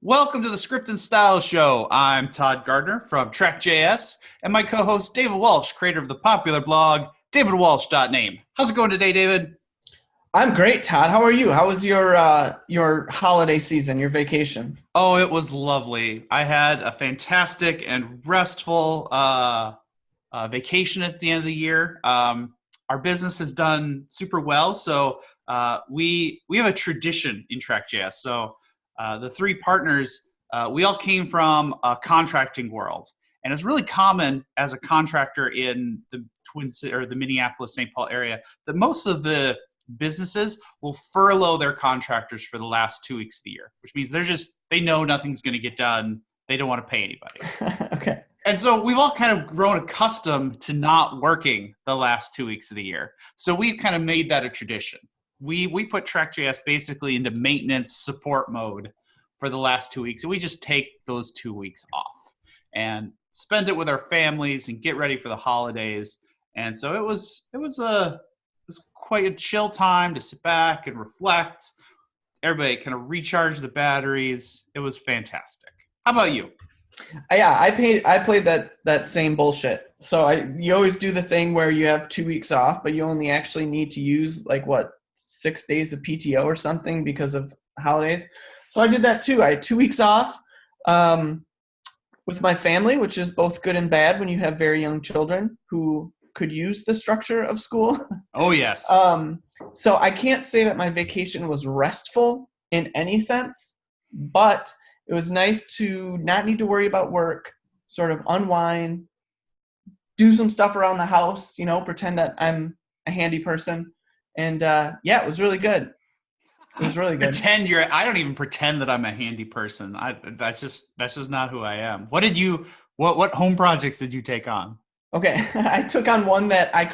Welcome to the Script and Style Show. I'm Todd Gardner from TrackJS, and my co-host David Walsh, creator of the popular blog davidwalsh.name. How's it going today, David? I'm great, Todd. How are you? How was your holiday season, your vacation? Oh, it was lovely. I had a fantastic and restful vacation at the end of the year. Our business has done super well, so we have a tradition in TrackJS. So the three partners, we all came from a contracting world, and it's really common as a contractor in the the Minneapolis St. Paul area that most of the businesses will furlough their contractors for the last 2 weeks of the year, which means they know nothing's going to get done. They don't want to pay anybody. Okay. And so we've all kind of grown accustomed to not working the last 2 weeks of the year. So we've kind of made that a tradition. We put TrackJS basically into maintenance support mode for the last 2 weeks. And we just take those 2 weeks off and spend it with our families and get ready for the holidays. And so it was quite a chill time to sit back and reflect. Everybody kind of recharge the batteries. It was fantastic. How about you? Yeah, I played that same bullshit. So you always do the thing where you have 2 weeks off, but you only actually need to use 6 days of PTO or something because of holidays. So I did that too. I had 2 weeks off with my family, which is both good and bad when you have very young children who could use the structure of school. Oh, yes. So I can't say that my vacation was restful in any sense, but it was nice to not need to worry about work, sort of unwind, do some stuff around the house, pretend that I'm a handy person. And yeah, it was really good. It was really good. I don't even pretend that I'm a handy person. That's just not who I am. What home projects did you take on? Okay, I took on one that a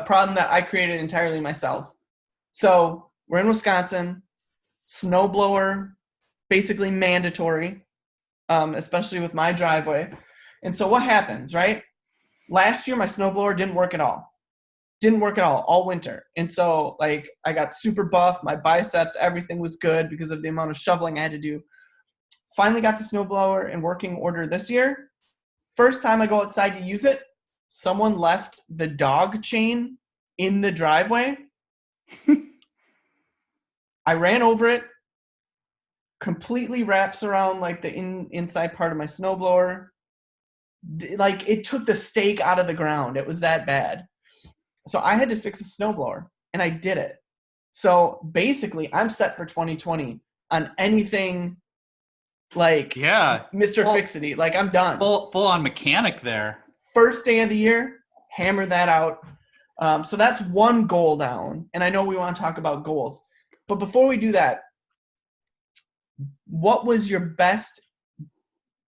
problem that I created entirely myself. So we're in Wisconsin, snowblower, basically mandatory, especially with my driveway. And so what happens, right? Last year, my snowblower didn't work at all. Didn't work at all winter. And so I got super buff, my biceps, everything was good because of the amount of shoveling I had to do. Finally got the snowblower in working order this year. First time I go outside to use it, someone left the dog chain in the driveway. I ran over it, completely wraps around the inside part of my snowblower. It took the stake out of the ground. It was that bad. So I had to fix a snowblower, and I did it. So basically, I'm set for 2020 on anything Yeah, Mr. Fixity. I'm done. Full on mechanic there. First day of the year, hammer that out. So that's one goal down. And I know we want to talk about goals. But before we do that, what was your best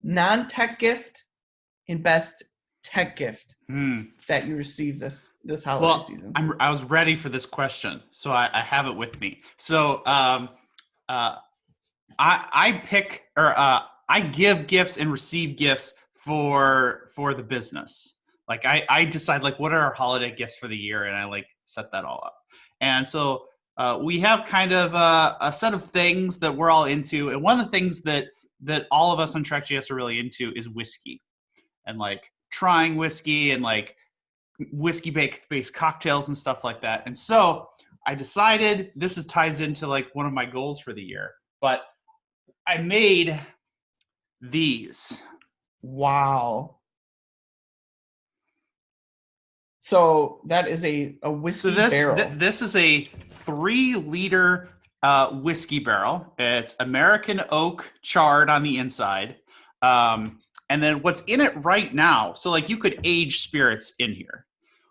non-tech gift and best tech gift that you received this holiday season? I was ready for this question, so I have it with me. So I give gifts and receive gifts for the business. I decide what are our holiday gifts for the year, and I set that all up. And so we have kind of a set of things that we're all into, and one of the things that all of us on TrackJS are really into is whiskey, and trying whiskey and whiskey based cocktails and stuff like that. And so I decided ties into one of my goals for the year, but I made these. Wow. So that is a whiskey barrel. This is a 3-liter whiskey barrel. It's American oak charred on the inside. And then what's in it right now, so you could age spirits in here.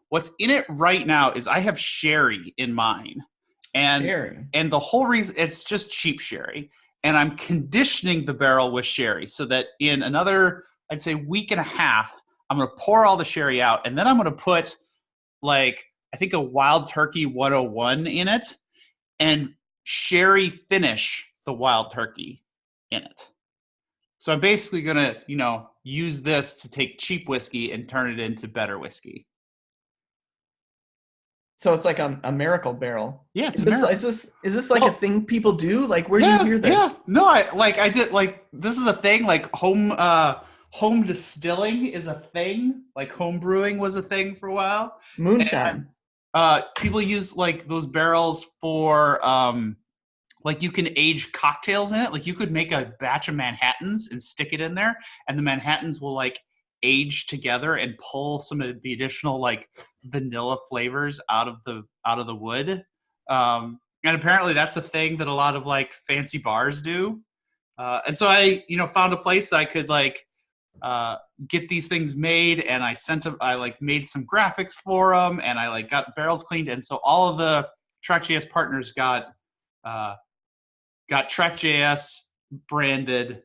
What's in it right now is I have sherry in mine. And the whole reason, it's just cheap sherry. And I'm conditioning the barrel with sherry so that in another, I'd say, week and a half, I'm going to pour all the sherry out. And then I'm going to put, I think, a Wild Turkey 101 in it and sherry finish the Wild Turkey in it. So I'm basically going to, use this to take cheap whiskey and turn it into better whiskey. So it's like a miracle barrel. Yeah, it's Is a this miracle. is this like a thing people do? Like, where do you Yeah, hear yeah. this? No, I did like this is a thing. Like home distilling is a thing. Like home brewing was a thing for a while. And Moonshine. people use like those barrels for like you can age cocktails in it. Like you could make a batch of Manhattans and stick it in there, and the Manhattans will like age together and pull some of the additional like vanilla flavors out of the wood. And apparently that's a thing that a lot of like fancy bars do. And so I, found a place that I could like uh, get these things made, and I sent them. I like made some graphics for them, and I like got barrels cleaned, and so all of the TrackJS partners uh, got TrackJS branded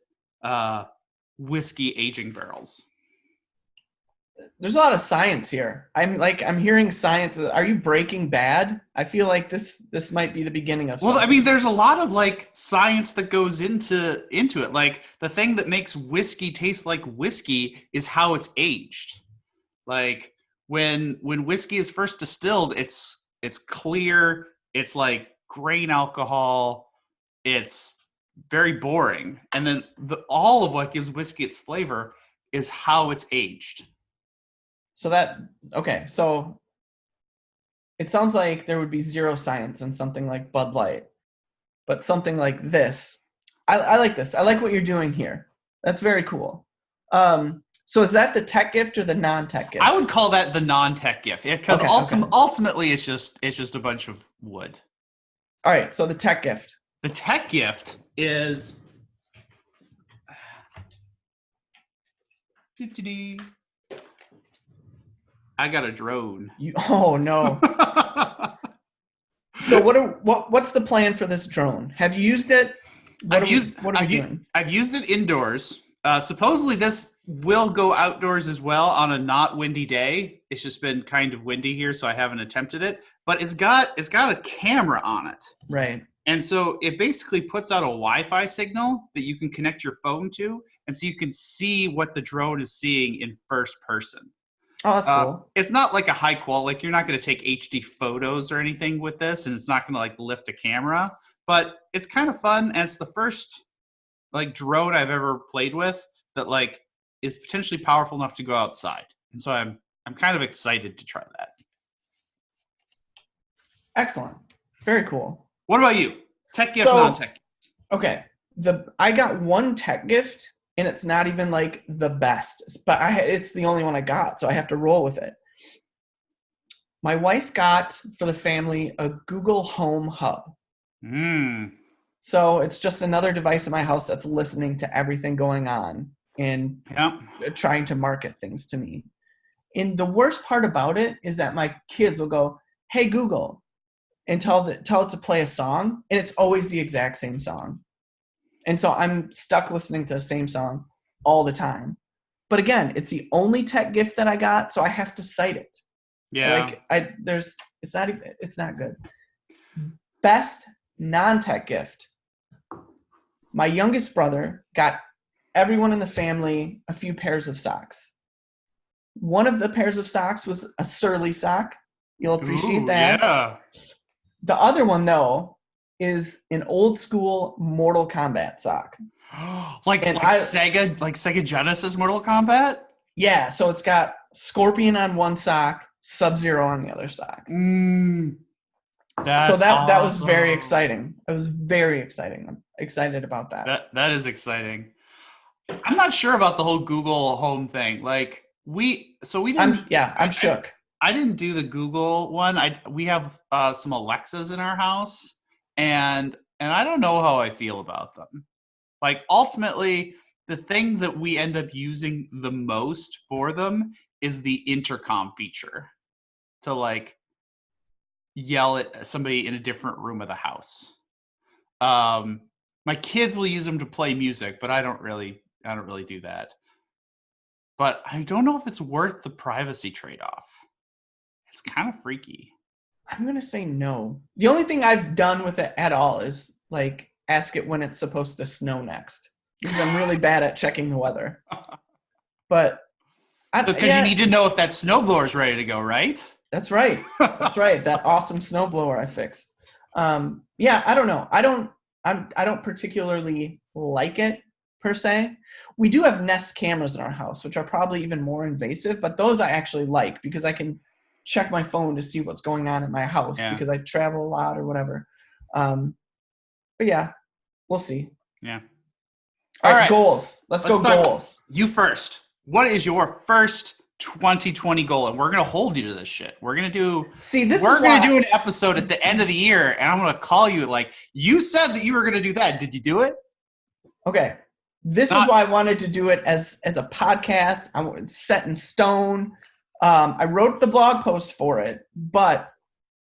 whiskey aging barrels. There's a lot of science here. I'm hearing science. Are you Breaking Bad? I feel like this might be the beginning of Well, I something. mean, there's a lot of like science that goes into it. Like the thing that makes whiskey taste like whiskey is how it's aged. Like when whiskey is first distilled, it's clear, it's like grain alcohol, it's very boring. And then all of what gives whiskey its flavor is how it's aged. So it sounds like there would be zero science in something like Bud Light, but something like this, I like this. I like what you're doing here. That's very cool. So is that the tech gift or the non-tech gift? I would call that the non-tech gift because Okay. ultimately it's just a bunch of wood. All right, so the tech gift. The tech gift is I got a drone. Oh no. So what's the plan for this drone? Have you used it? What are we doing? I've used it indoors. Supposedly this will go outdoors as well on a not windy day. It's just been kind of windy here, so I haven't attempted it. But it's got a camera on it. Right. And so it basically puts out a Wi-Fi signal that you can connect your phone to, and so you can see what the drone is seeing in first person. Oh, that's cool. It's not like a high quality, like you're not going to take HD photos or anything with this, and it's not going to like lift a camera, but it's kind of fun, and it's the first like drone I've ever played with that like is potentially powerful enough to go outside. And so I'm kind of excited to try that. Excellent. Very cool. What about you? Tech gift, non-tech? Okay. I got one tech gift, and it's not even like the best, but it's the only one I got, so I have to roll with it. My wife got for the family a Google Home Hub. So it's just another device in my house that's listening to everything going on and trying to market things to me. And the worst part about it is that my kids will go, "Hey Google," and tell it to play a song, and it's always the exact same song. And so I'm stuck listening to the same song all the time. But again, it's the only tech gift that I got, so I have to cite it. Yeah. It's not good. Best non-tech gift. My youngest brother got everyone in the family a few pairs of socks. One of the pairs of socks was a Surly sock. You'll appreciate that. Yeah. The other one, though, is an old school Mortal Kombat sock. Sega Genesis Mortal Kombat? Yeah, so it's got Scorpion on one sock, Sub-Zero on the other sock. That was very exciting. It was very exciting. I'm excited about that. That is exciting. I'm not sure about the whole Google Home thing. Like I'm shook. I didn't do the Google one. We have some Alexas in our house, and I don't know how I feel about them. Like ultimately, the thing that we end up using the most for them is the intercom feature to like yell at somebody in a different room of the house. My kids will use them to play music, but I don't really do that. But I don't know if it's worth the privacy trade-off. It's kind of freaky. I'm going to say no. The only thing I've done with it at all is like ask it when it's supposed to snow next, because I'm really bad at checking the weather. But because you need to know if that snowblower is ready to go, right? That's right. That's right. That awesome snowblower I fixed. Yeah, I don't know. I don't particularly like it per se. We do have Nest cameras in our house, which are probably even more invasive, but those I actually like because I can check my phone to see what's going on in my house Yeah. because I travel a lot or whatever. But yeah, we'll see. Yeah. All right, goals. Let's go talk, goals. You first. What is your first 2020 goal? And we're gonna hold you to this shit. We're gonna do. We're gonna do an episode at the end of the year, and I'm gonna call you. Like, you said that you were gonna do that. Did you do it? Okay. This is why I wanted to do it as a podcast. I'm set in stone. I wrote the blog post for it, but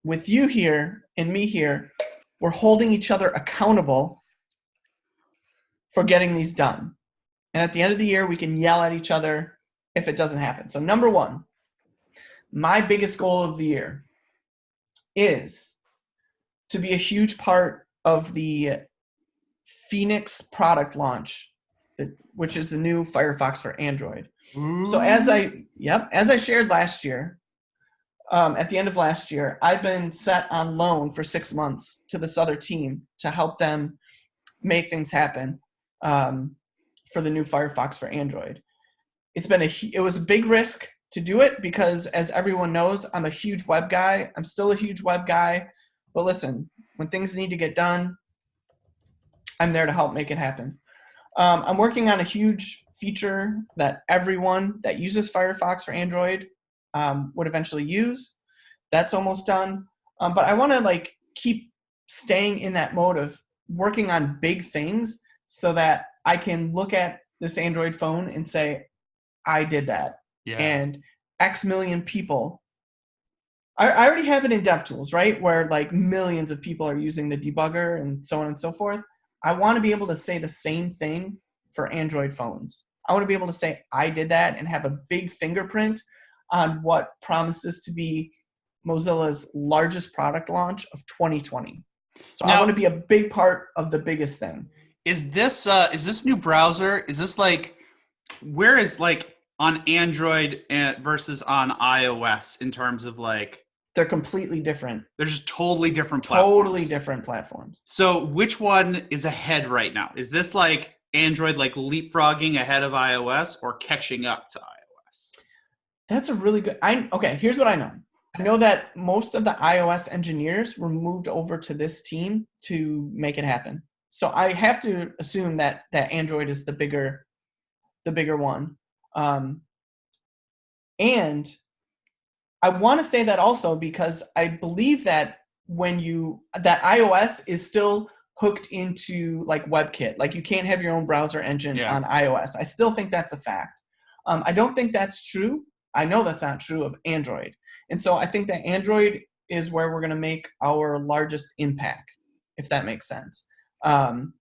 with you here and me here, we're holding each other accountable for getting these done. And at the end of the year, we can yell at each other if it doesn't happen. So number one, my biggest goal of the year is to be a huge part of the Phoenix product launch, which is the new Firefox for Android. Ooh. So as I shared last year, at the end of last year, I've been set on loan for 6 months to this other team to help them make things happen for the new Firefox for Android. It was a big risk to do it because, as everyone knows, I'm a huge web guy. I'm still a huge web guy. But listen, when things need to get done, I'm there to help make it happen. I'm working on a huge feature that everyone that uses Firefox for Android would eventually use. That's almost done. But I want to keep staying in that mode of working on big things so that I can look at this Android phone and say, I did that. Yeah. And X million people. I already have it in DevTools, right? Where millions of people are using the debugger and so on and so forth. I want to be able to say the same thing for Android phones. I want to be able to say I did that and have a big fingerprint on what promises to be Mozilla's largest product launch of 2020. So now, I want to be a big part of the biggest thing. Is this new browser? Is this where is on Android versus on iOS in terms of They're completely different. They're just totally different platforms. Totally different platforms. So which one is ahead right now? Is this Android leapfrogging ahead of iOS or catching up to iOS? That's a really good. Okay, here's what I know. I know that most of the iOS engineers were moved over to this team to make it happen. So I have to assume that Android is the bigger one. And I want to say that also because I believe that that iOS is still hooked into WebKit. You can't have your own browser engine on iOS. I still think that's a fact. I don't think that's true. I know that's not true of Android. And so I think that Android is where we're going to make our largest impact, if that makes sense. And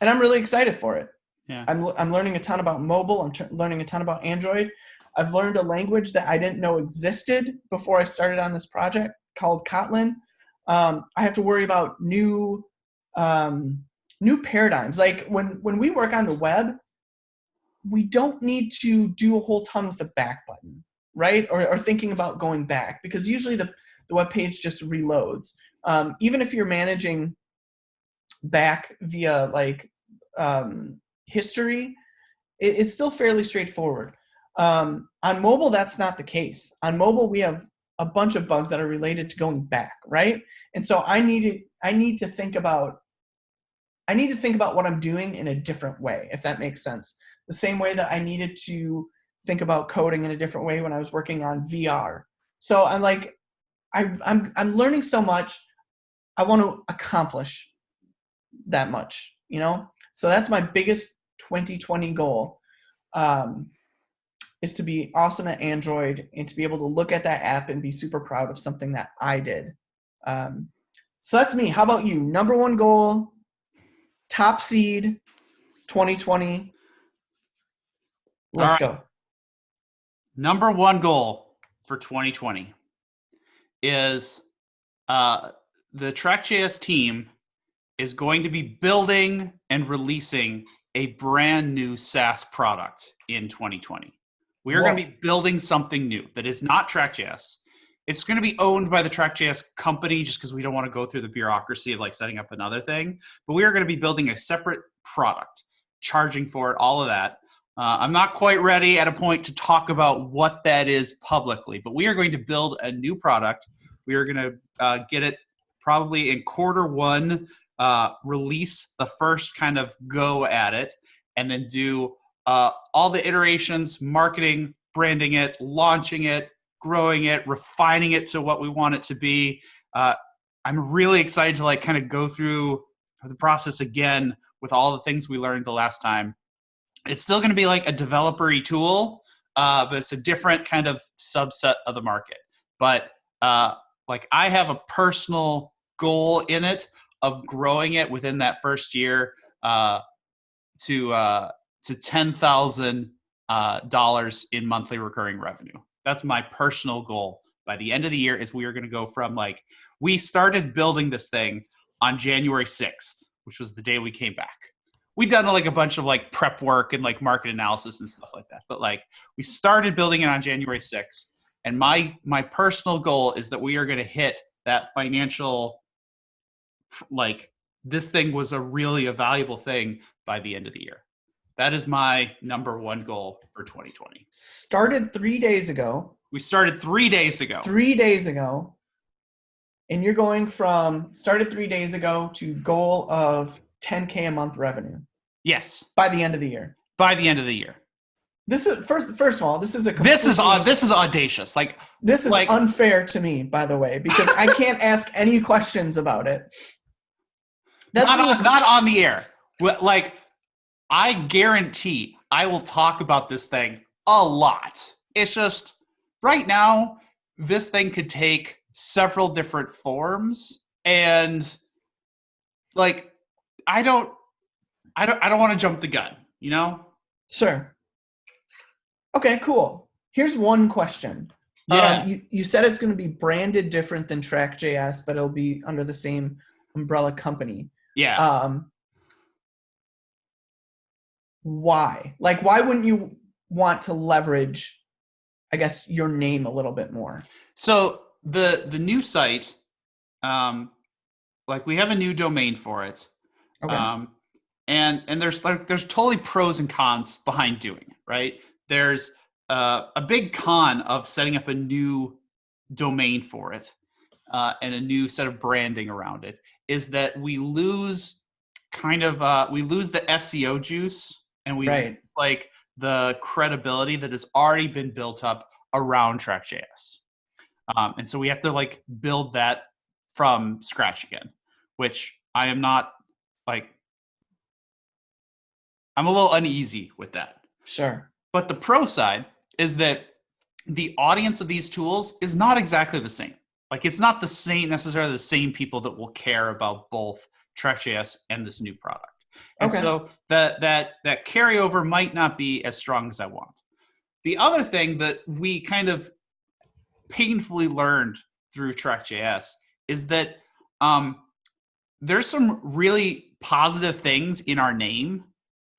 I'm really excited for it. Yeah. I'm learning a ton about mobile. I'm learning a ton about Android. I've learned a language that I didn't know existed before I started on this project called Kotlin. I have to worry about new paradigms. When we work on the web, we don't need to do a whole ton with the back button, right? Or thinking about going back, because usually the web page just reloads. Even if you're managing back via history, it's still fairly straightforward. On mobile, that's not the case. On mobile, we have a bunch of bugs that are related to going back, right? And so I need to think about what I'm doing in a different way, if that makes sense. The same way that I needed to think about coding in a different way when I was working on VR. So I'm learning so much. I want to accomplish that much, So that's my biggest 2020 goal. Is to be awesome at Android and to be able to look at that app and be super proud of something that I did. So that's me. How about you? Number one goal, top seed, 2020. Let's go. Number one goal for 2020 is the TrackJS team is going to be building and releasing a brand new SaaS product in 2020. We are going to be building something new that is not TrackJS. It's going to be owned by the TrackJS company just because we don't want to go through the bureaucracy of like setting up another thing. But we are going to be building a separate product, charging for it, all of that. I'm not quite ready at a point to talk about what that is publicly, but we are going to build a new product. We are going to get it probably in Q1, release the first kind of go at it, and then do all the iterations, marketing, branding it, launching it, growing it, refining it to what we want it to be. I'm really excited to like kind of go through the process again with all the things we learned the last time. It's still going to be like a developer-y tool, but it's a different kind of subset of the market. But like I have a personal goal in it of growing it within that first year to $10,000 in monthly recurring revenue. That's my personal goal by the end of the year. Is we are going to go from like, we started building this thing on January 6th, which was the day we came back. We'd done like a bunch of like prep work and like market analysis and stuff like that. But like we started building it on January 6th. And my personal goal is that we are going to hit that financial, like this thing was a valuable thing by the end of the year. That is my number one goal for 2020. Started 3 days ago. We started 3 days ago. 3 days ago. And you're going from started 3 days ago to goal of $10K a month revenue. Yes. By the end of the year. By the end of the year. This is first of all, this is audacious. Like this is unfair to me, by the way, because I can't ask any questions about it. That's not on the air. Like I guarantee I will talk about this thing a lot. It's just right now this thing could take several different forms, and like I don't want to jump the gun, you know? Sure. Okay, cool. Here's one question. Yeah. You said it's going to be branded different than TrackJS, but it'll be under the same umbrella company. Yeah. Why? Like, why wouldn't you want to leverage, I guess, your name a little bit more? So the new site, like we have a new domain for it. Okay. And there's totally pros and cons behind doing it, right? There's a big con of setting up a new domain for it and a new set of branding around it is that we lose the SEO juice, and we lose like the credibility that has already been built up around TrackJS. And so we have to like build that from scratch again, which I am not like, I'm a little uneasy with that. Sure. But the pro side is that the audience of these tools is not exactly the same. Like it's not necessarily the same people that will care about both TrackJS and this new product. And so that carryover might not be as strong as I want. The other thing that we kind of painfully learned through TrackJS is that there's some really positive things in our name.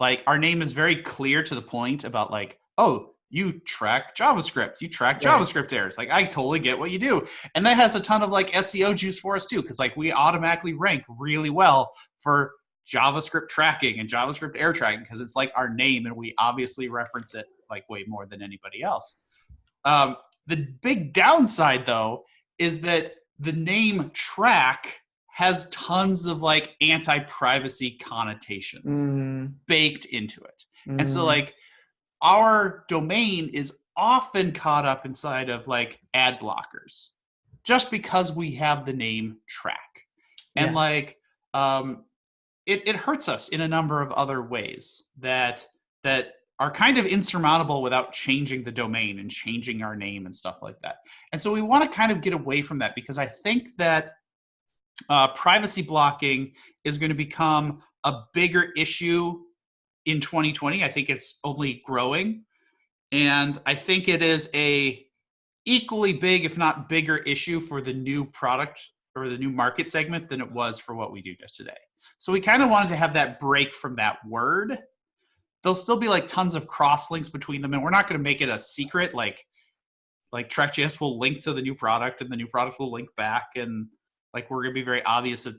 Like our name is very clear to the point about like, oh, you track JavaScript, you track JavaScript errors. Like I totally get what you do. And that has a ton of like SEO juice for us too. Cause like we automatically rank really well for JavaScript tracking and JavaScript error tracking because it's like our name and we obviously reference it like way more than anybody else. The big downside though is that the name track has tons of like anti-privacy connotations baked into it. And so like our domain is often caught up inside of like ad blockers just because we have the name track. And like it hurts us in a number of other ways that are kind of insurmountable without changing the domain and changing our name and stuff like that. And so we want to kind of get away from that because I think that privacy blocking is going to become a bigger issue in 2020. I think it's only growing. And I think it is a equally big, if not bigger issue for the new product or the new market segment than it was for what we do just today. So we kind of wanted to have that break from that word. There'll still be like tons of cross links between them, and we're not going to make it a secret. Like like TrackJS will link to the new product and the new product will link back. And like, we're going to be very obvious that,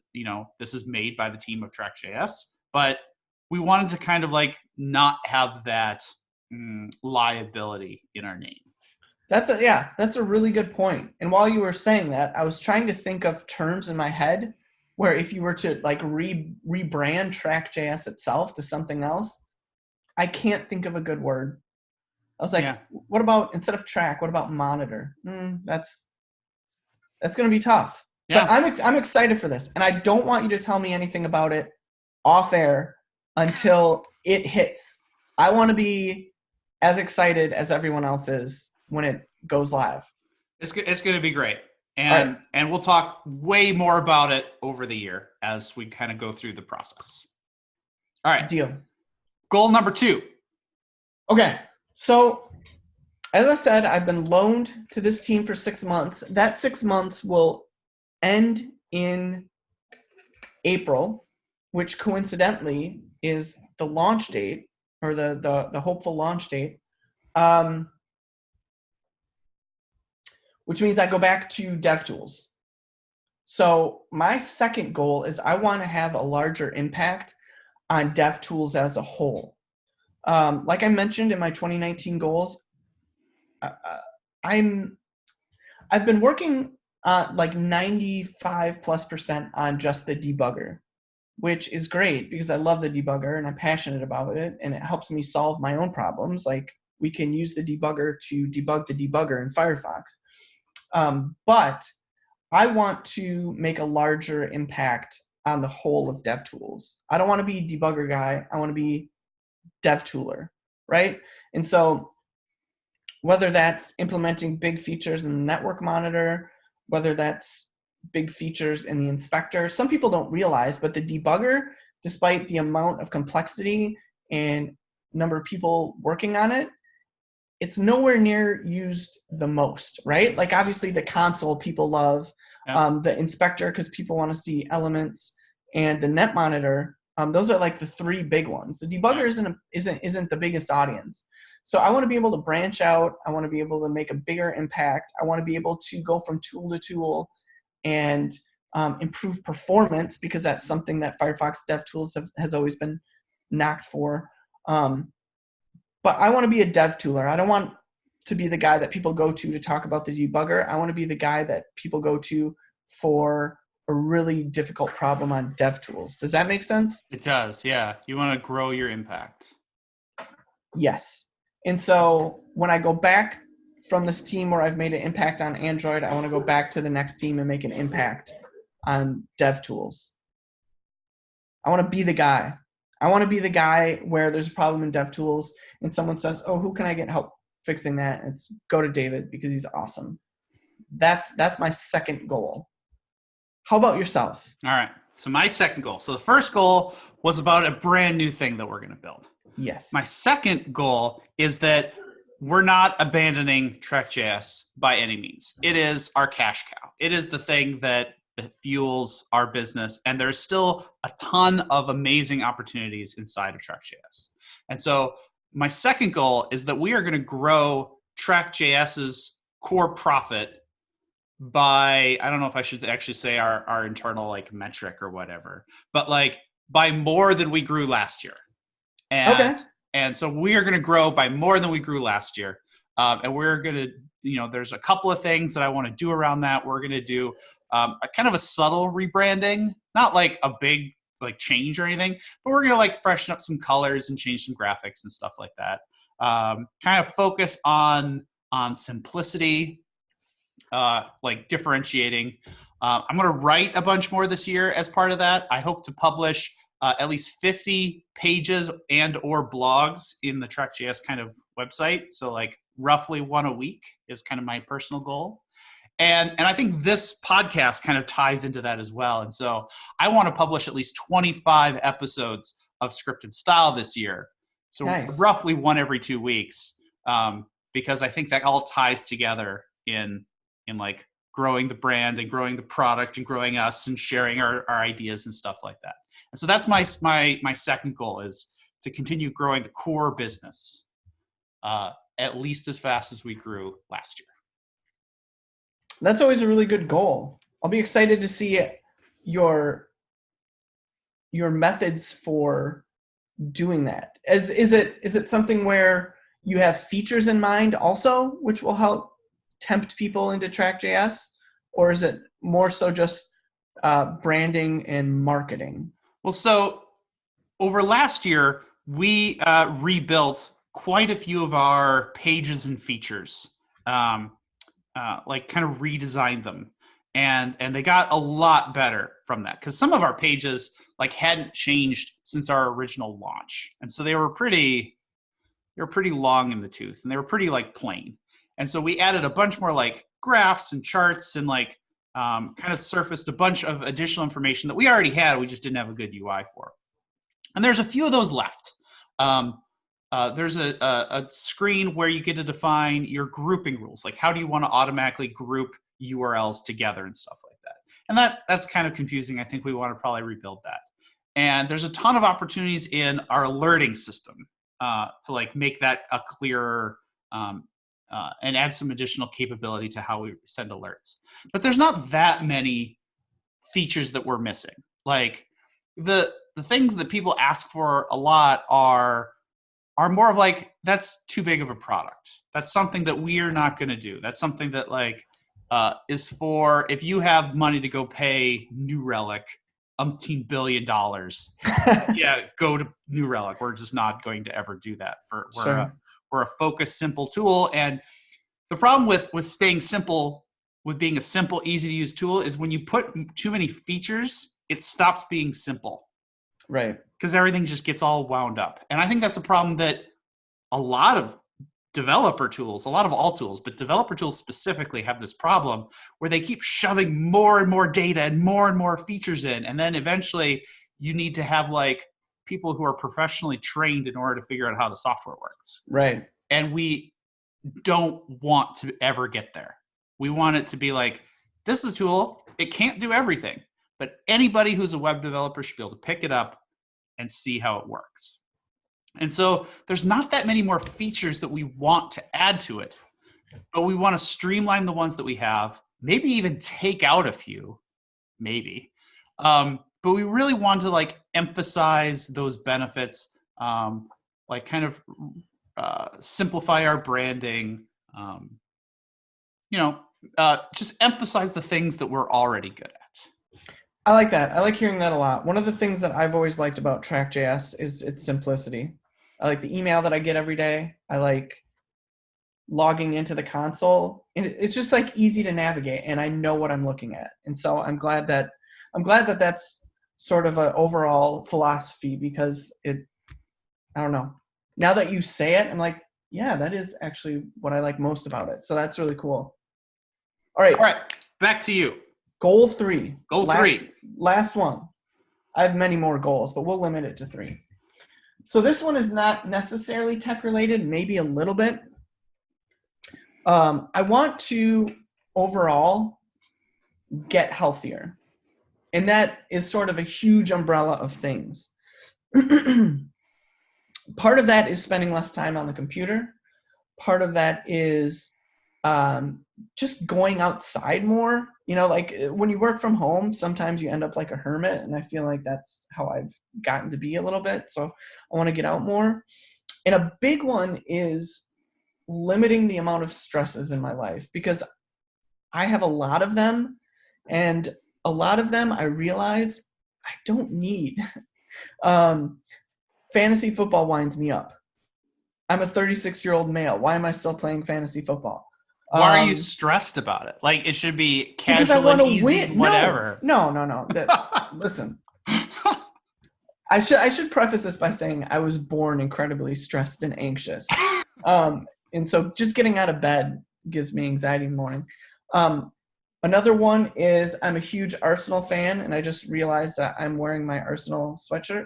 this is made by the team of TrackJS, but we wanted to kind of like not have that liability in our name. That's a really good point. And while you were saying that, I was trying to think of terms in my head where if you were to like rebrand TrackJS itself to something else, I can't think of a good word. I was like, What about, instead of track, what about monitor? That's going to be tough. Yeah. But I'm excited for this. And I don't want you to tell me anything about it off air until it hits. I want to be as excited as everyone else is when it goes live. It's going to be great. And we'll talk way more about it over the year as we kind of go through the process. All right. Deal. Goal number 2. Okay. So as I said, I've been loaned to this team for 6 months. That 6 months will end in April, which coincidentally is the launch date, or the hopeful launch date. Which means I go back to DevTools. So my second goal is I want to have a larger impact on DevTools as a whole. Like I mentioned in my 2019 goals, I've been working like 95+% on just the debugger, which is great because I love the debugger and I'm passionate about it, and it helps me solve my own problems. Like, we can use the debugger to debug the debugger in Firefox. But I want to make a larger impact on the whole of DevTools. I don't want to be debugger guy. I want to be DevTooler, right? And so whether that's implementing big features in the network monitor, whether that's big features in the inspector, some people don't realize, but the debugger, despite the amount of complexity and number of people working on it, it's nowhere near used the most, right? Like, obviously the console people love, the inspector because people want to see elements, and the net monitor. Those are like the 3 big ones. The debugger isn't the biggest audience. So I want to be able to branch out. I want to be able to make a bigger impact. I want to be able to go from tool to tool and improve performance, because that's something that Firefox DevTools has always been knocked for. But I want to be a DevTooler. I don't want to be the guy that people go to talk about the debugger. I want to be the guy that people go to for a really difficult problem on DevTools. Does that make sense? It does, yeah. You want to grow your impact. Yes. And so when I go back from this team where I've made an impact on Android, I want to go back to the next team and make an impact on DevTools. I want to be the guy. I want to be the guy where there's a problem in DevTools and someone says, oh, who can I get help fixing that? And it's go to David because he's awesome. That's my second goal. How about yourself? All right. So my second goal. So the first goal was about a brand new thing that we're going to build. Yes. My second goal is that we're not abandoning TrackJS by any means. It is our cash cow. It is the thing that fuels our business, and there's still a ton of amazing opportunities inside of TrackJS. And so my second goal is that we are going to grow TrackJS's core profit by, I don't know if I should actually say our internal like metric or whatever, but like by more than we grew last year. And so we are going to grow by more than we grew last year. And we're going to, there's a couple of things that I want to do around that. We're going to do a kind of a subtle rebranding, not like a big like change or anything, but we're going to like freshen up some colors and change some graphics and stuff like that. Kind of focus on simplicity, like differentiating. I'm going to write a bunch more this year as part of that. I hope to publish at least 50 pages and or blogs in the TrackJS kind of website. So like roughly 1 a week is kind of my personal goal. And I think this podcast kind of ties into that as well. And so I want to publish at least 25 episodes of Scripted Style this year. So nice. Roughly 1 every 2 weeks, because I think that all ties together in like growing the brand and growing the product and growing us and sharing our ideas and stuff like that. And so that's my second goal, is to continue growing the core business at least as fast as we grew last year. That's always a really good goal. I'll be excited to see your methods for doing that. Is it something where you have features in mind also, which will help tempt people into TrackJS, or is it more so just branding and marketing? Well, so over last year, we rebuilt quite a few of our pages and features, like kind of redesigned them, and they got a lot better from that because some of our pages like hadn't changed since our original launch, and so they were pretty long in the tooth, and they were pretty like plain. And so we added a bunch more like graphs and charts and like kind of surfaced a bunch of additional information that we already had. We just didn't have a good UI for. And there's a few of those left. There's a screen where you get to define your grouping rules. Like how do you want to automatically group URLs together and stuff like that. And that's kind of confusing. I think we want to probably rebuild that. And there's a ton of opportunities in our alerting system to like make that a clearer and add some additional capability to how we send alerts. But there's not that many features that we're missing. Like the things that people ask for a lot are more of like, that's too big of a product. That's something that we are not going to do. That's something that like is for if you have money to go pay New Relic umpteen $1 billion. Yeah, go to New Relic. We're just not going to ever do that. We're a focused, simple tool. And the problem with staying simple, with being a simple, easy to use tool is when you put too many features, it stops being simple. Right. Because everything just gets all wound up. And I think that's a problem that a lot of developer tools, a lot of all tools, but developer tools specifically have this problem where they keep shoving more and more data and more features in. And then eventually you need to have like people who are professionally trained in order to figure out how the software works. Right. And we don't want to ever get there. We want it to be like, this is a tool. It can't do everything, but anybody who's a web developer should be able to pick it up and see how it works. And so there's not that many more features that we want to add to it, but we want to streamline the ones that we have, maybe even take out a few, maybe. But we really want to like emphasize those benefits, like kind of simplify our branding, just emphasize the things that we're already good at. I like that. I like hearing that a lot. One of the things that I've always liked about TrackJS is its simplicity. I like the email that I get every day. I like logging into the console, and it's just like easy to navigate, and I know what I'm looking at. And so I'm glad that that's sort of an overall philosophy, because I don't know. Now that you say it, I'm like, yeah, that is actually what I like most about it. So that's really cool. All right. Back to you. Goal 3. Three. Last one. I have many more goals, but we'll limit it to 3. So this one is not necessarily tech related, maybe a little bit. I want to overall get healthier. And that is sort of a huge umbrella of things. Part of that is spending less time on the computer. Part of that is just going outside more. You know, like when you work from home, sometimes you end up like a hermit, and I feel like that's how I've gotten to be a little bit. So I want to get out more. And a big one is limiting the amount of stresses in my life, because I have a lot of them, and a lot of them I realize I don't need. Fantasy football winds me up. I'm a 36-year-old male. Why am I still playing fantasy football? Why are you stressed about it? Like, it should be casual because I want to and easy, win. whatever. No. Listen, I should preface this by saying I was born incredibly stressed and anxious. And so just getting out of bed gives me anxiety in the morning. Another one is I'm a huge Arsenal fan, and I just realized that I'm wearing my Arsenal sweatshirt.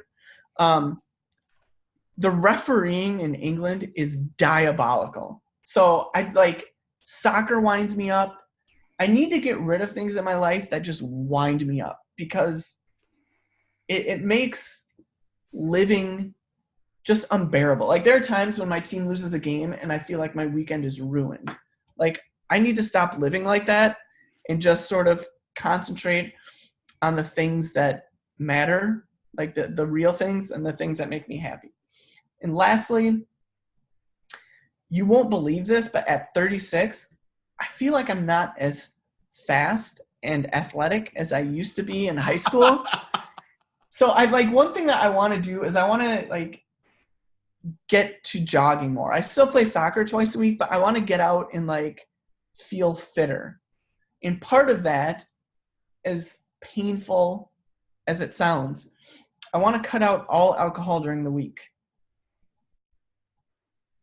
The refereeing in England is diabolical. So soccer winds me up. I need to get rid of things in my life that just wind me up, because it makes living just unbearable. Like, there are times when my team loses a game and I feel like my weekend is ruined. Like, I need to stop living like that. and just sort of concentrate on the things that matter, like the real things and the things that make me happy. And lastly, you won't believe this, but at 36, I feel like I'm not as fast and athletic as I used to be in high school. So I like one thing that I want to do is I want to like get to jogging more. I still play soccer twice a week, but I want to get out and like feel fitter. And part of that, as painful as it sounds, I want to cut out all alcohol during the week.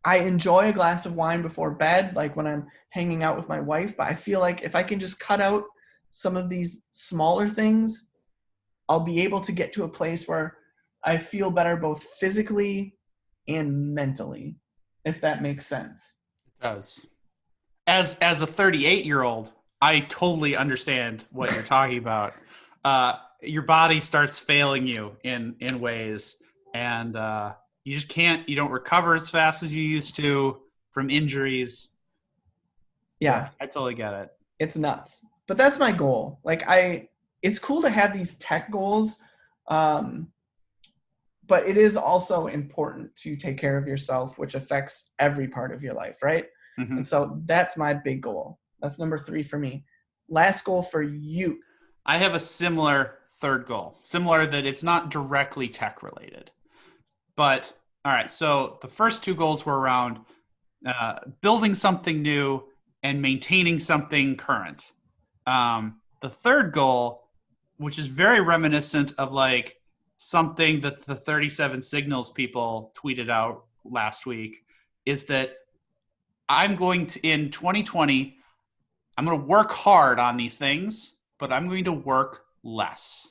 I enjoy a glass of wine before bed, like when I'm hanging out with my wife, but I feel like if I can just cut out some of these smaller things, I'll be able to get to a place where I feel better both physically and mentally, if that makes sense. It does. As a 38-year-old, I totally understand what you're talking about. Your body starts failing you in ways, and you just can't. You don't recover as fast as you used to from injuries. Yeah, I totally get it. It's nuts, but that's my goal. Like it's cool to have these tech goals, but it is also important to take care of yourself, which affects every part of your life, right? Mm-hmm. And so that's my big goal. That's number 3 for me. Last goal for you. I have a similar third goal, similar that it's not directly tech related. But all right, so the first 2 goals were around building something new and maintaining something current. The third goal, which is very reminiscent of like something that the 37 Signals people tweeted out last week, is that I'm going to, in 2020, I'm going to work hard on these things, but I'm going to work less.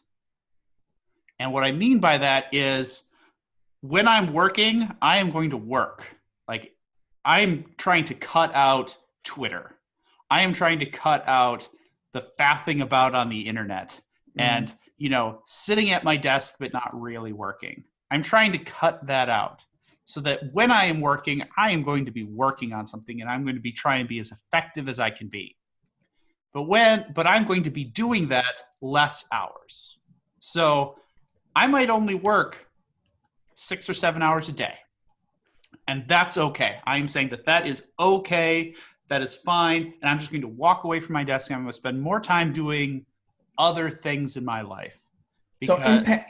And what I mean by that is when I'm working, I am going to work. Like I'm trying to cut out Twitter. I am trying to cut out the faffing about on the internet and, sitting at my desk but not really working. I'm trying to cut that out so that when I am working, I am going to be working on something and I'm going to be trying to be as effective as I can be. But I'm going to be doing that less hours. So I might only work 6 or 7 hours a day. And that's okay. I am saying that is okay. That is fine. And I'm just going to walk away from my desk and I'm going to spend more time doing other things in my life. So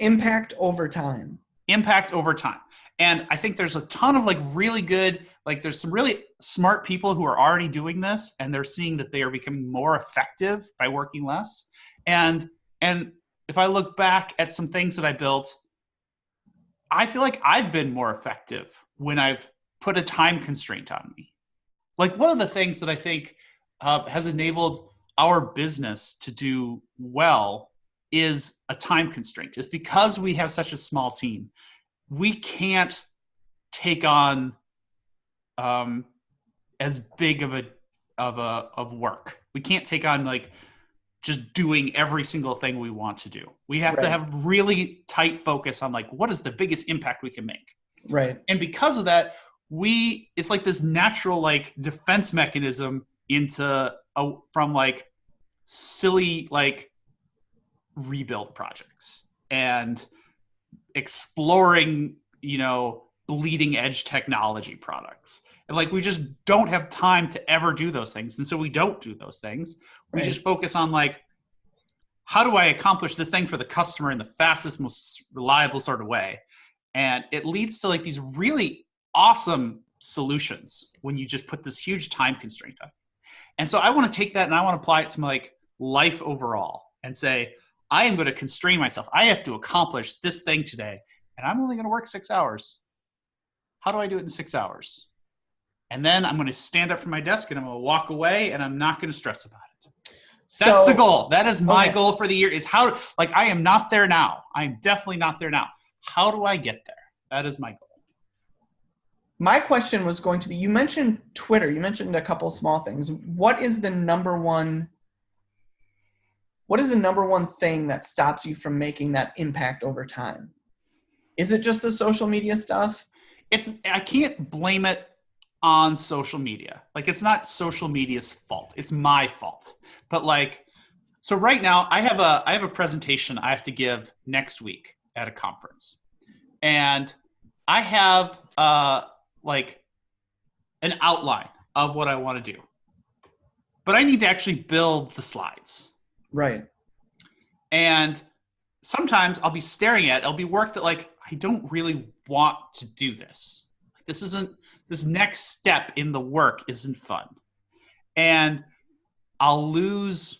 impact over time. Impact over time. And I think there's a ton of like really good, like there's some really smart people who are already doing this and they're seeing that they are becoming more effective by working less. And if I look back at some things that I built, I feel like I've been more effective when I've put a time constraint on me. Like one of the things that I think has enabled our business to do well is a time constraint. It's because we have such a small team. We can't take on as big of work. We can't take on like just doing every single thing we want to do. We have to have really tight focus on like what is the biggest impact we can make. Right. And because of that, it's like this natural like defense mechanism from like silly like rebuild projects and exploring, bleeding edge technology products. And like we just don't have time to ever do those things. And so we don't do those things. We just focus on like, how do I accomplish this thing for the customer in the fastest, most reliable sort of way? And it leads to like these really awesome solutions when you just put this huge time constraint on. And so I want to take that and I want to apply it to my like life overall and say, I am going to constrain myself. I have to accomplish this thing today and I'm only going to work 6 hours. How do I do it in 6 hours? And then I'm going to stand up from my desk and I'm going to walk away and I'm not going to stress about it. That's the goal. That is my goal for the year is how, like, I am not there now. I am definitely not there now. How do I get there? That is my goal. My question was going to be, you mentioned Twitter. You mentioned a couple small things. What is the number one thing that stops you from making that impact over time? Is it just the social media stuff? I can't blame it on social media. Like, it's not social media's fault. It's my fault. But like, So right now I have a presentation I have to give next week at a conference. And I have like an outline of what I want to do. But I need to actually build the slides. Right. And sometimes I'll be staring at it. It'll be work that like I don't really want to do this. This next step in the work isn't fun. And I'll lose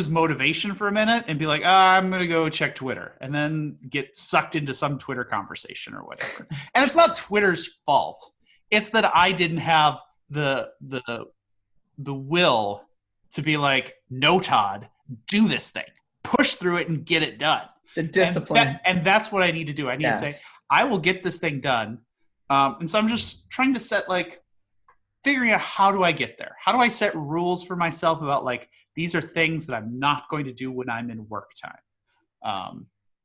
motivation for a minute and be like, I'm going to go check Twitter, and then get sucked into some Twitter conversation or whatever. And it's not Twitter's fault. It's that I didn't have the will to be like, no, Todd, do this thing, push through it and get it done. The discipline. And that's what I need to do. I need to say, I will get this thing done. And so I'm just trying to set figuring out, how do I get there? How do I set rules for myself about these are things that I'm not going to do when I'm in work time.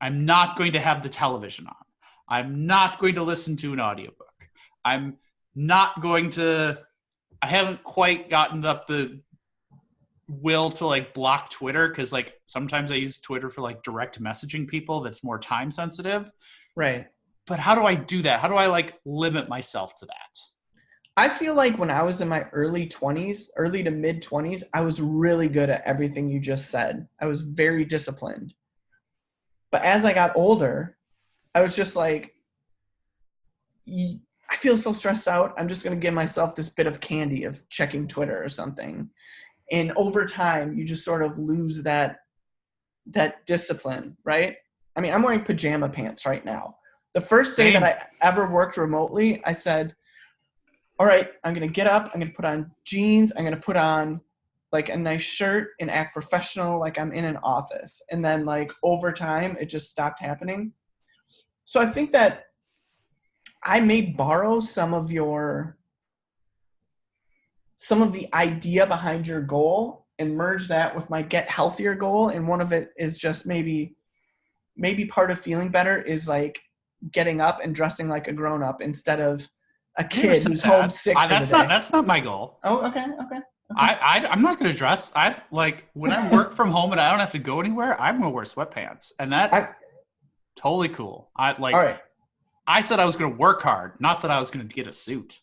I'm not going to have the television on. I'm not going to listen to an audiobook. I'm not going to, I haven't quite gotten up the will to block Twitter, because sometimes I use Twitter for direct messaging people that's more time sensitive. Right. But how do I do that? How do I limit myself to that? I feel like when I was in my early to mid 20s, I was really good at everything you just said. I was very disciplined. But as I got older, I was just like, I feel so stressed out. I'm just going to give myself this bit of candy of checking Twitter or something. And over time, you just sort of lose that discipline, right? I mean, I'm wearing pajama pants right now. The first day that I ever worked remotely, I said, all right, I'm going to get up. I'm going to put on jeans. I'm going to put on a nice shirt and act professional, like I'm in an office. And then over time, it just stopped happening. So I think that I may borrow some of the idea behind your goal and merge that with my get healthier goal. And one of it is just maybe part of feeling better is getting up and dressing like a grown up instead of a kid who's homesick. That's not my goal. Oh, okay. I'm not going to dress. When I work from home and I don't have to go anywhere, I'm going to wear sweatpants, and totally cool. All right. I said I was going to work hard, not that I was going to get a suit.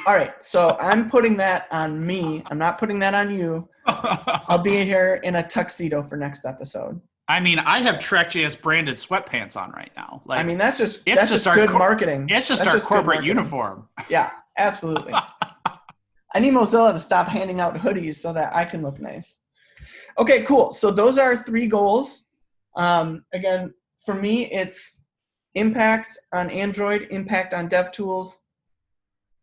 All right. So I'm putting that on me. I'm not putting that on you. I'll be here in a tuxedo for next episode. I mean, I have TrackJS branded sweatpants on right now. That's just good marketing. It's just our corporate uniform. Yeah, absolutely. I need Mozilla to stop handing out hoodies so that I can look nice. Okay, cool. So those are 3 goals. Again, for me, it's impact on Android, impact on DevTools,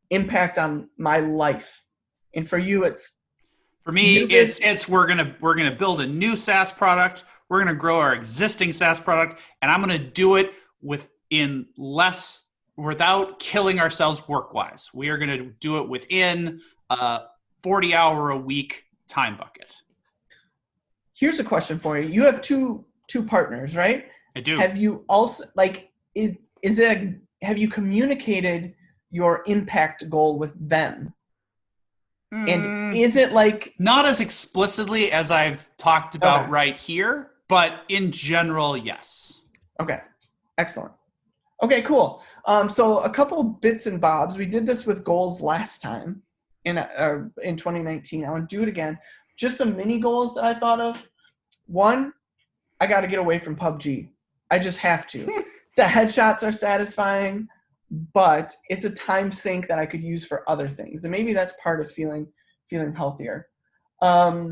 impact on my life. And for you, it's we're gonna build a new SaaS product. We're going to grow our existing SaaS product, and I'm going to do it without killing ourselves work-wise. We are going to do it within a 40-hour-a-week time bucket. Here's a question for you. You have two partners, right? I do. Have you also have you communicated your impact goal with them? And is it not as explicitly as I've talked about right here, but in general, yes. Okay, excellent. Okay, cool. So a couple bits and bobs. We did this with goals last time in 2019. I want to do it again. Just some mini goals that I thought of. One, I got to get away from PUBG. I just have to. The headshots are satisfying, but it's a time sink that I could use for other things. And maybe that's part of feeling healthier. I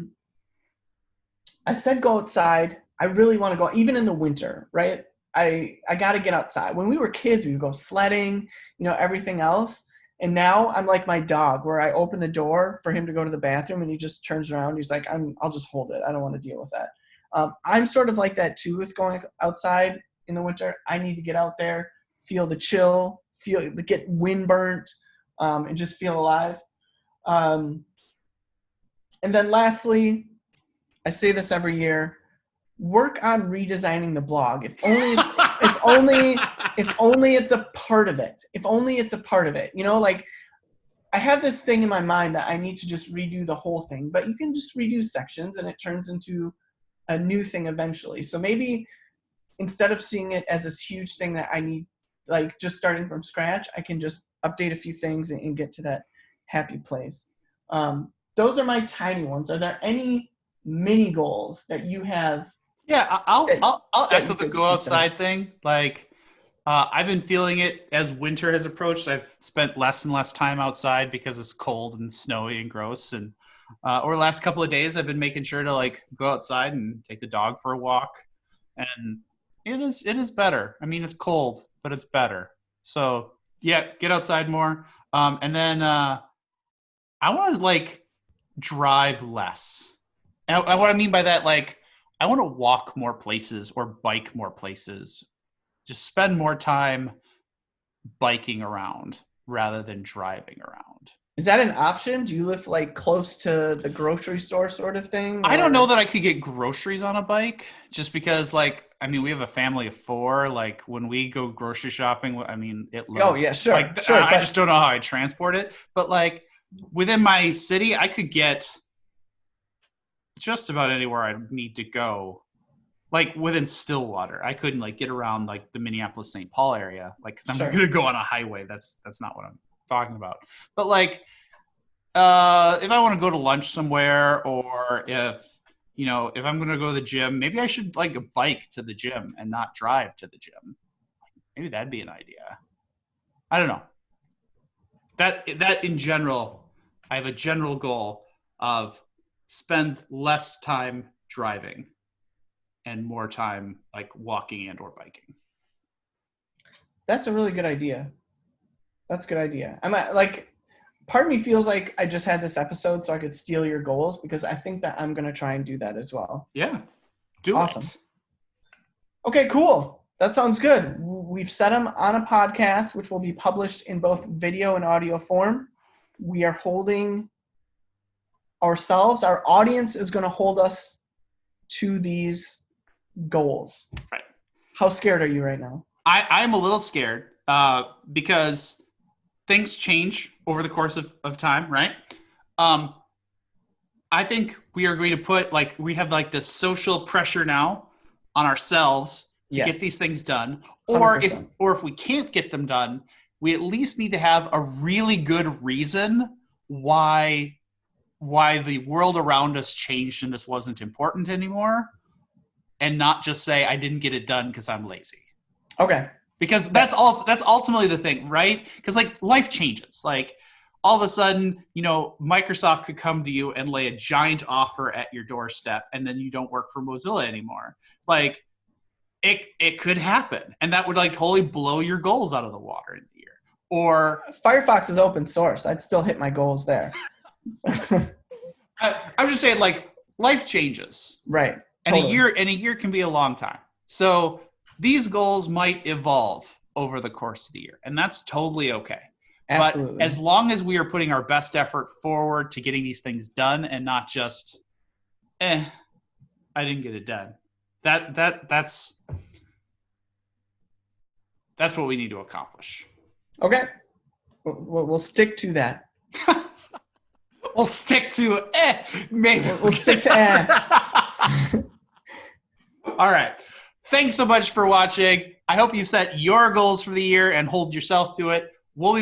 said go outside. I really want to go, even in the winter, right? I got to get outside. When we were kids, we would go sledding, everything else. And now I'm like my dog, where I open the door for him to go to the bathroom and he just turns around. He's like, I'll just hold it. I don't want to deal with that. I'm sort of like that too with going outside in the winter. I need to get out there, feel the chill, get wind burnt, and just feel alive. And then lastly, I say this every year, work on redesigning the blog. If only it's a part of it. If only it's a part of it. I have this thing in my mind that I need to just redo the whole thing, but you can just redo sections and it turns into a new thing eventually. So maybe instead of seeing it as this huge thing that I need, like just starting from scratch, I can just update a few things and get to that happy place. Those are my tiny ones. Are there any mini goals that you have? Yeah, I'll echo the go outside consider? thing. Like, I've been feeling it as winter has approached. I've spent less and less time outside because it's cold and snowy and gross. And over the last couple of days, I've been making sure to like go outside and take the dog for a walk. And it is better. I mean, it's cold, but it's better. So yeah, get outside more. And then I want to like drive less. And what I mean by that, like, I want to walk more places or bike more places. Just spend more time biking around rather than driving around. Is that an option? Do you live like close to the grocery store sort of thing? I don't or- know that I could get groceries on a bike just because, like, I mean, we have a family of 4. Like, when we go grocery shopping, I mean, it loads. Oh, yeah, sure. Like, Sure. I just don't know how I transport it. But, like, within my city, I could get just about anywhere I need to go. Like, within Stillwater, I couldn't, like, get around, like, the Minneapolis-St. Paul area. Like, because I'm Sure. not going to go on a highway. That's not what I'm talking about. But, like, if I want to go to lunch somewhere, or if I'm going to go to the gym, maybe I should like bike to the gym and not drive to the gym. Maybe that'd be an idea. I don't know. That in general, I have a general goal of spend less time driving and more time like walking and or biking. That's a really good idea. That's a good idea. Like, part of me feels like I just had this episode so I could steal your goals, because I think that I'm going to try and do that as well. Yeah, do Awesome. it. Okay, cool. That sounds good. We've set them on a podcast, which will be published in both video and audio form. We are holding ourselves, our audience is going to hold us to these goals. Right. How scared are you right now? I'm a little scared because things change over the course of time, right? I think we are going to put we have like this social pressure now on ourselves to Yes. get these things done. Or 100%. if we can't get them done, we at least need to have a really good reason why the world around us changed and this wasn't important anymore, and not just say I didn't get it done because I'm lazy. Okay. Because that's ultimately the thing, right? Because like life changes. Like all of a sudden, Microsoft could come to you and lay a giant offer at your doorstep, and then you don't work for Mozilla anymore. Like it could happen, and that would like totally blow your goals out of the water in the year. Or Firefox is open source. I'd still hit my goals there. I'm just saying, like, life changes, Right. and Totally. a year can be a long time. So these goals might evolve over the course of the year, and that's totally okay. Absolutely. But as long as we are putting our best effort forward to getting these things done, and not just, I didn't get it done. That's what we need to accomplish. Okay. We'll stick to that. We'll stick to maybe We'll stick to All right. Thanks so much for watching. I hope you set your goals for the year and hold yourself to it. We'll be back.